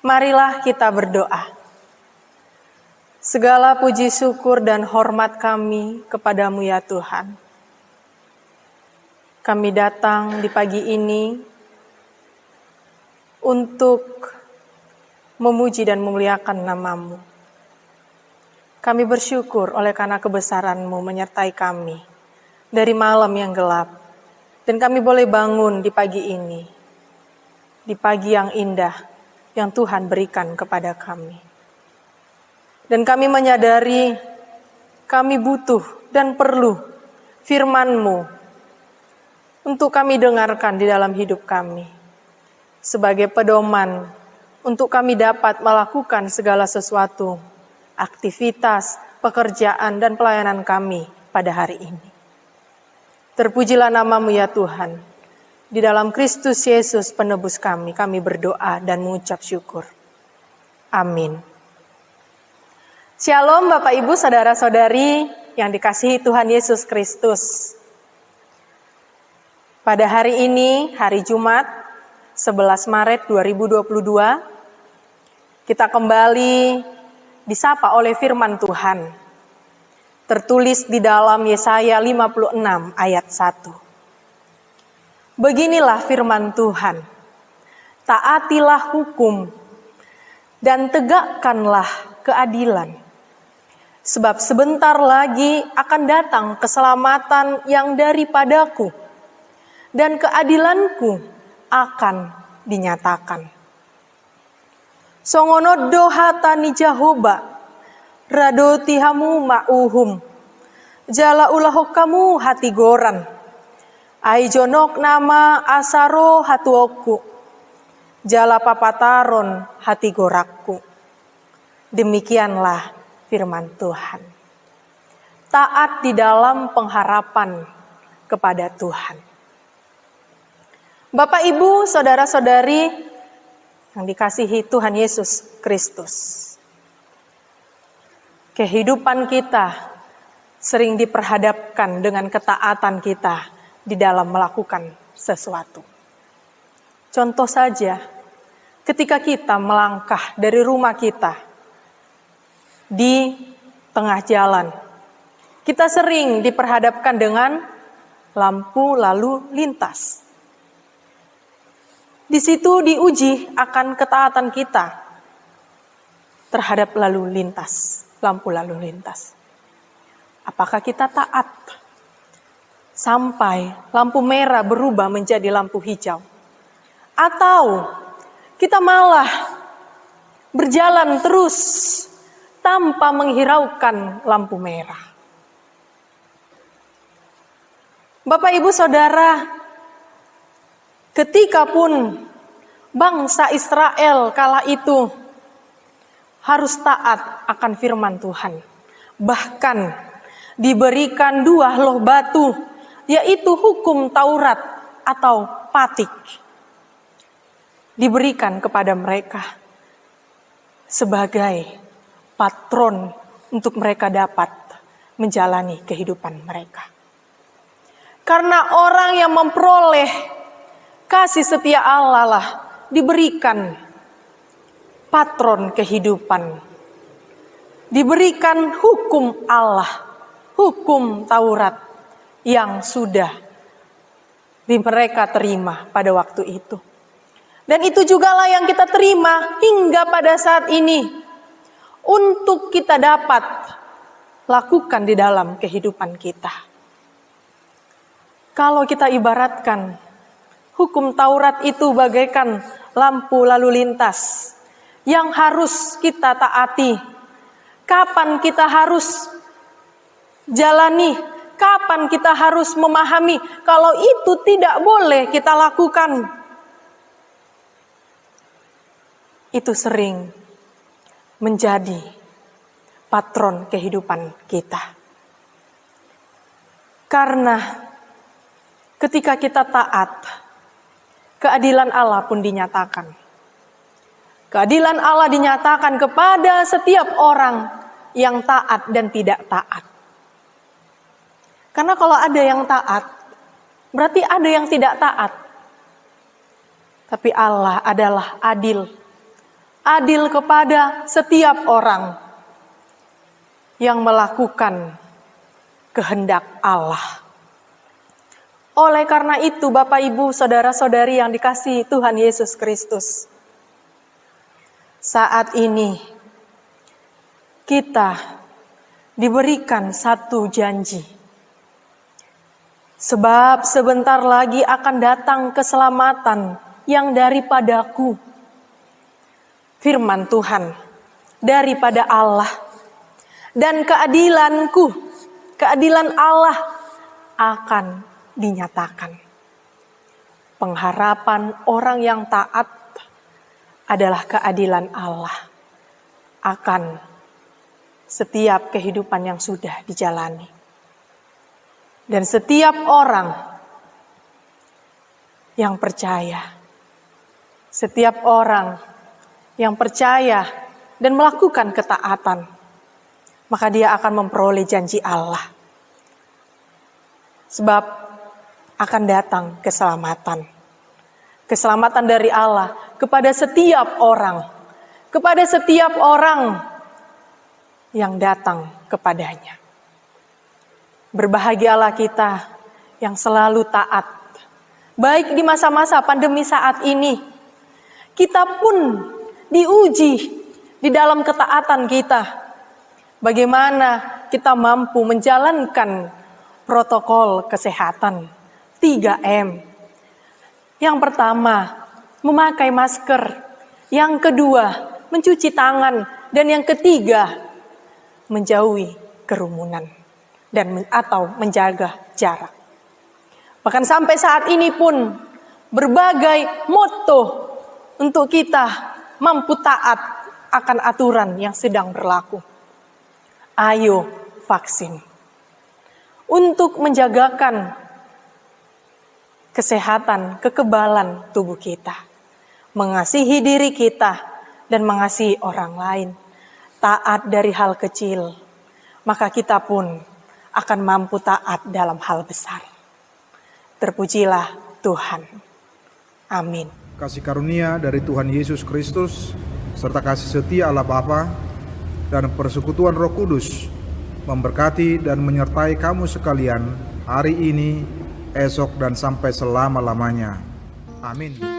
Marilah kita berdoa. Segala puji syukur dan hormat kami kepadamu ya Tuhan. Kami datang di pagi ini untuk memuji dan memuliakan namamu. Kami bersyukur oleh karena kebesaran-Mu menyertai kami dari malam yang gelap. Dan kami boleh bangun di pagi ini, di pagi yang indah yang Tuhan berikan kepada kami. Dan kami menyadari kami butuh dan perlu firman-Mu untuk kami dengarkan di dalam hidup kami. Sebagai pedoman untuk kami dapat melakukan segala sesuatu, aktivitas, pekerjaan, dan pelayanan kami pada hari ini. Terpujilah nama-Mu ya Tuhan. Di dalam Kristus Yesus penebus kami berdoa dan mengucap syukur. Amin. Shalom Bapak Ibu Saudara-saudari yang dikasihi Tuhan Yesus Kristus. Pada hari ini, hari Jumat, 11 Maret 2022, kita kembali disapa oleh firman Tuhan. Tertulis di dalam Yesaya 56 ayat 1. Beginilah firman Tuhan, taatilah hukum dan tegakkanlah keadilan. Sebab sebentar lagi akan datang keselamatan yang daripadaku, dan keadilanku akan dinyatakan. Songono dohatani Jehoba, radoti hamu ma'uhum, jala ulahokamu hati goran, aijonok nama asaro hatuoku, jala papataron hati gorakku. Demikianlah firman Tuhan. Taat di dalam pengharapan kepada Tuhan. Bapak, Ibu, Saudara-saudari yang dikasihi Tuhan Yesus Kristus. Kehidupan kita sering diperhadapkan dengan ketaatan kita di dalam melakukan sesuatu. Contoh saja, ketika kita melangkah dari rumah kita, di tengah jalan, kita sering diperhadapkan dengan lampu lalu lintas. Di situ diuji akan ketaatan kita terhadap lampu lalu lintas. Apakah kita taat sampai lampu merah berubah menjadi lampu hijau? Atau kita malah berjalan terus tanpa menghiraukan lampu merah? Bapak, Ibu, Saudara, ketika pun bangsa Israel kala itu harus taat akan firman Tuhan, bahkan diberikan 2 loh batu, yaitu hukum Taurat atau patik, diberikan kepada mereka sebagai patron untuk mereka dapat menjalani kehidupan mereka. Karena orang yang memperoleh kasih setia Allah lah diberikan patron kehidupan, diberikan hukum Allah, hukum Taurat yang sudah mereka terima pada waktu itu. Dan itu jugalah yang kita terima hingga pada saat ini, untuk kita dapat lakukan di dalam kehidupan kita. Kalau kita ibaratkan hukum Taurat itu bagaikan lampu lalu lintas yang harus kita taati. Kapan kita harus jalani, kapan kita harus memahami kalau itu tidak boleh kita lakukan. Itu sering menjadi patron kehidupan kita. Karena ketika kita taat, keadilan Allah pun dinyatakan. Keadilan Allah dinyatakan kepada setiap orang yang taat dan tidak taat. Karena kalau ada yang taat, berarti ada yang tidak taat. Tapi Allah adalah adil. adil kepada setiap orang yang melakukan kehendak Allah. Oleh karena itu, Bapak, Ibu, saudara-saudari yang dikasihi Tuhan Yesus Kristus, saat ini kita diberikan satu janji. Sebab sebentar lagi akan datang keselamatan yang daripadaku. Firman Tuhan daripada Allah. Dan keadilanku, keadilan Allah akan dinyatakan. Pengharapan orang yang taat adalah keadilan Allah akan setiap kehidupan yang sudah dijalani. Dan setiap orang yang percaya, setiap orang yang percaya dan melakukan ketaatan, maka dia akan memperoleh janji Allah. Sebab akan datang keselamatan. Keselamatan dari Allah kepada setiap orang yang datang kepadanya. Berbahagialah kita yang selalu taat. Baik di masa-masa pandemi saat ini, kita pun diuji di dalam ketaatan kita. Bagaimana kita mampu menjalankan protokol kesehatan 3M. Yang pertama, memakai masker. Yang kedua, mencuci tangan. Dan yang ketiga, menjauhi kerumunan dan atau menjaga jarak. Bahkan sampai saat ini pun berbagai moto untuk kita mampu taat akan aturan yang sedang berlaku. Ayo vaksin. Untuk menjagakan kesehatan, kekebalan tubuh kita. Mengasihi diri kita dan mengasihi orang lain. Taat dari hal kecil, maka kita pun akan mampu taat dalam hal besar. Terpujilah Tuhan. Amin. Kasih karunia dari Tuhan Yesus Kristus, serta kasih setia Allah Bapa, dan persekutuan Roh Kudus, memberkati dan menyertai kamu sekalian hari ini, esok, dan sampai selama-lamanya. Amin.